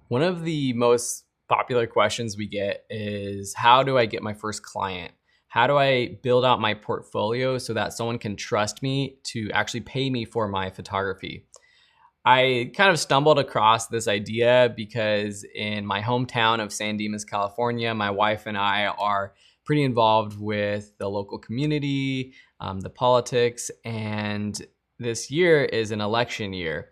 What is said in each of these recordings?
One of the most popular questions we get is, how do I get my first client? How do I build out my portfolio so that someone can trust me to actually pay me for my photography? I kind of stumbled across this idea because in my hometown of San Dimas, California, my wife and I are pretty involved with the local community, the politics, and this year is an election year.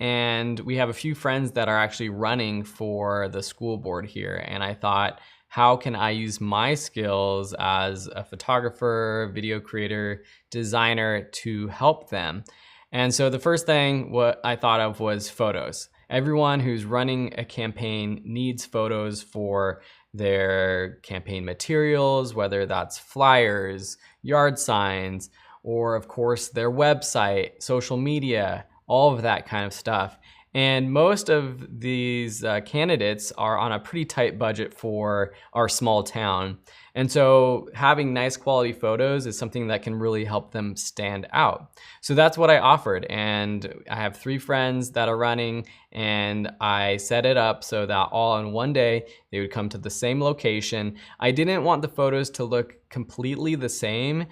And we have a few friends that are actually running for the school board here. And I thought, how can I use my skills as a photographer, video creator, designer to help them? And so the first thing what I thought of was photos. Everyone who's running a campaign needs photos for their campaign materials, whether that's flyers, yard signs, or of course their website, social media, all of that kind of stuff. And most of these candidates are on a pretty tight budget for our small town. And so having nice quality photos is something that can really help them stand out. So that's what I offered. And I have 3 friends that are running, and I set it up so that all in one day they would come to the same location. I didn't want the photos to look completely the same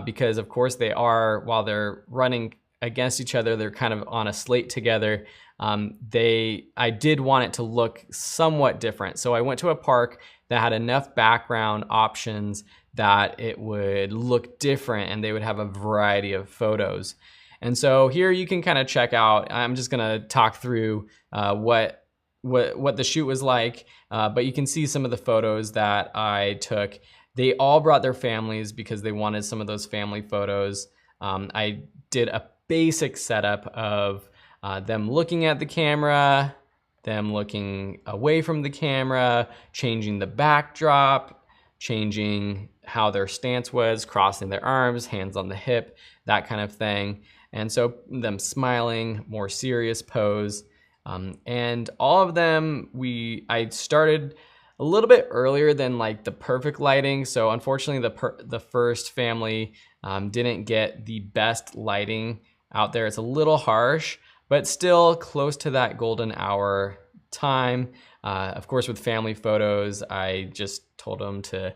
because of course they are, while they're running against each other, they're kind of on a slate together. I did want it to look somewhat different. So I went to a park that had enough background options that it would look different and they would have a variety of photos. And so here you can kind of check out, I'm just gonna talk through what the shoot was like, but you can see some of the photos that I took. They all brought their families because they wanted some of those family photos. I did a basic setup of them looking at the camera, them looking away from the camera, changing the backdrop, changing how their stance was, crossing their arms, hands on the hip, that kind of thing. And so them smiling, more serious pose. And all of them, I started a little bit earlier than like the perfect lighting. So unfortunately the first family didn't get the best lighting out there. It's a little harsh, but still close to that golden hour time. Of course, with family photos, I just told them to,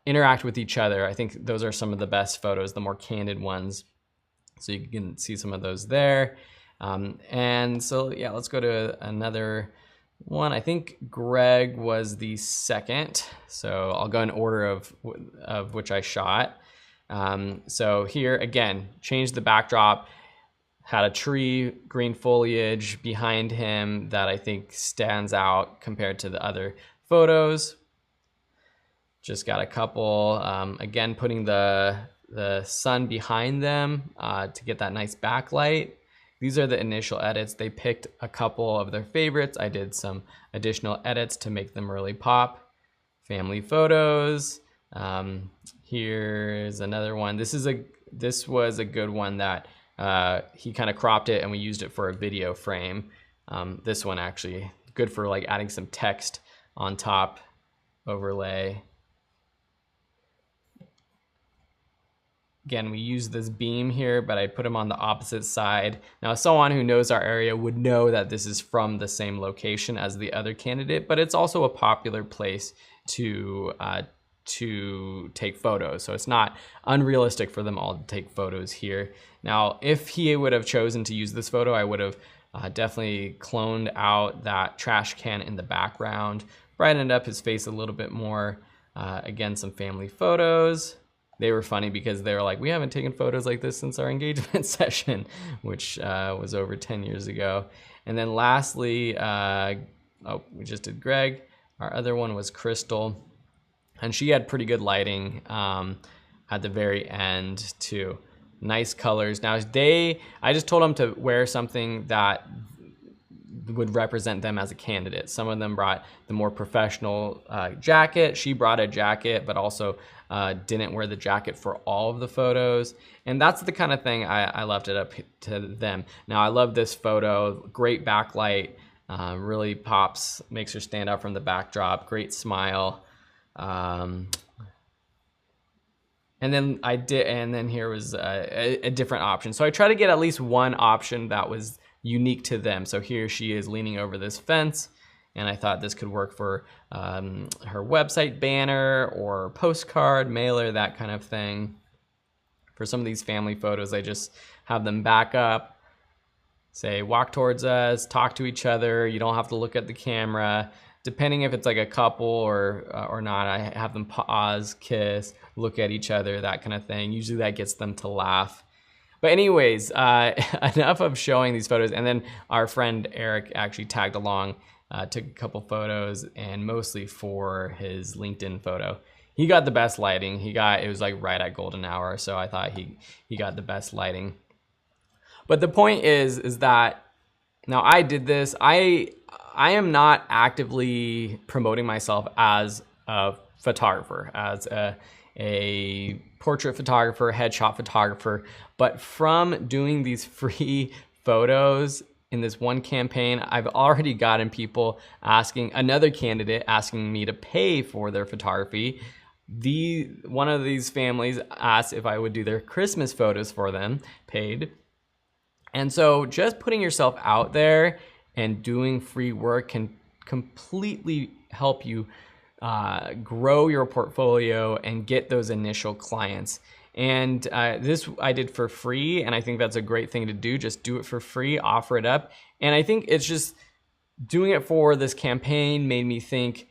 interact with each other. I think those are some of the best photos, the more candid ones. So you can see some of those there. And so, yeah, let's go to another one. I think Greg was the second. So I'll go in order of which I shot. So here again, change the backdrop, had a tree, green foliage behind him that I think stands out compared to the other photos. Just got a couple, again, putting the sun behind them to get that nice backlight. These are the initial edits. They picked a couple of their favorites. I did some additional edits to make them really pop. Family photos. Here's another one. This was a good one that he kind of cropped it and we used it for a video frame. This one actually good for like adding some text on top, overlay. Again, we use this beam here, but I put him on the opposite side. Now, someone who knows our area would know that this is from the same location as the other candidate, but it's also a popular place to take photos. So it's not unrealistic for them all to take photos here. Now, if he would have chosen to use this photo, I would have definitely cloned out that trash can in the background, brightened up his face a little bit more. Again, some family photos. They were funny because they were like, we haven't taken photos like this since our engagement session, which was over 10 years ago. And then lastly, we just did Greg. Our other one was Crystal. And she had pretty good lighting at the very end too. Nice colors. Now I just told them to wear something that would represent them as a candidate. Some of them brought the more professional jacket. She brought a jacket, but also didn't wear the jacket for all of the photos. And that's the kind of thing I left it up to them. Now I love this photo, great backlight, really pops, makes her stand out from the backdrop, great smile. And then here was a different option. So I try to get at least one option that was unique to them. So here she is leaning over this fence, And I thought this could work for her website banner or postcard, mailer, that kind of thing. For some of these family photos, I just have them back up, say, walk towards us, talk to each other. You don't have to look at the camera. Depending if it's like a couple or not, I have them pause, kiss, look at each other, that kind of thing. Usually that gets them to laugh. But anyways, enough of showing these photos. And then our friend Eric actually tagged along, took a couple photos, and mostly for his LinkedIn photo. He got the best lighting. It was like right at golden hour, so I thought he got the best lighting. But the point is that now I did this. I am not actively promoting myself as a photographer, as a portrait photographer, headshot photographer, but from doing these free photos in this one campaign, I've already gotten people another candidate asking me to pay for their photography. One of these families asked if I would do their Christmas photos for them, paid. And so just putting yourself out there and doing free work can completely help you grow your portfolio and get those initial clients. And this I did for free, and I think that's a great thing to do. Just do it for free, offer it up. And I think it's just doing it for this campaign made me think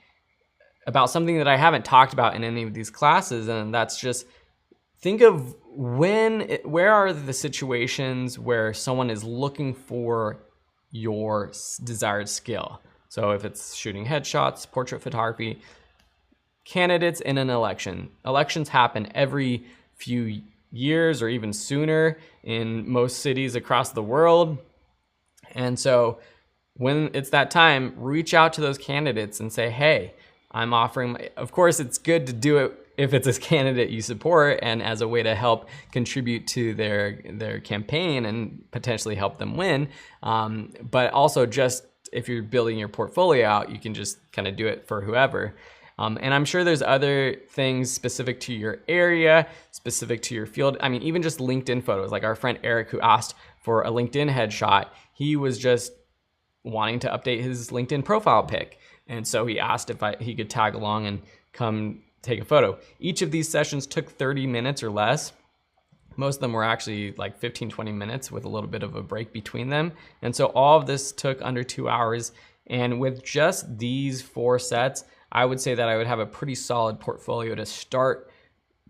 about something that I haven't talked about in any of these classes, and that's just think of where are the situations where someone is looking for your desired skill. So if it's shooting headshots, portrait photography, candidates in an election. Elections happen every few years or even sooner in most cities across the world. And so when it's that time, reach out to those candidates and say, hey, I'm offering, of course, it's good to do it if it's a candidate you support and as a way to help contribute to their campaign and potentially help them win. But also just if you're building your portfolio out, you can just kind of do it for whoever. And I'm sure there's other things specific to your area, specific to your field. I mean, even just LinkedIn photos, like our friend Eric who asked for a LinkedIn headshot, he was just wanting to update his LinkedIn profile pic. And so he asked if he could tag along and come take a photo. Each of these sessions took 30 minutes or less. Most of them were actually like 15, 20 minutes with a little bit of a break between them. And so all of this took under 2 hours. And with just these 4 sets, I would say that I would have a pretty solid portfolio to start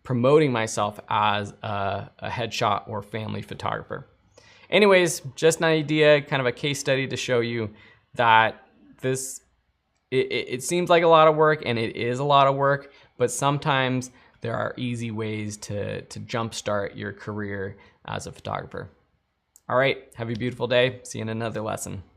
promoting myself as a headshot or family photographer. Anyways, just an idea, kind of a case study to show you that it seems like a lot of work, and it is a lot of work, but sometimes there are easy ways to jumpstart your career as a photographer. All right, have a beautiful day. See you in another lesson.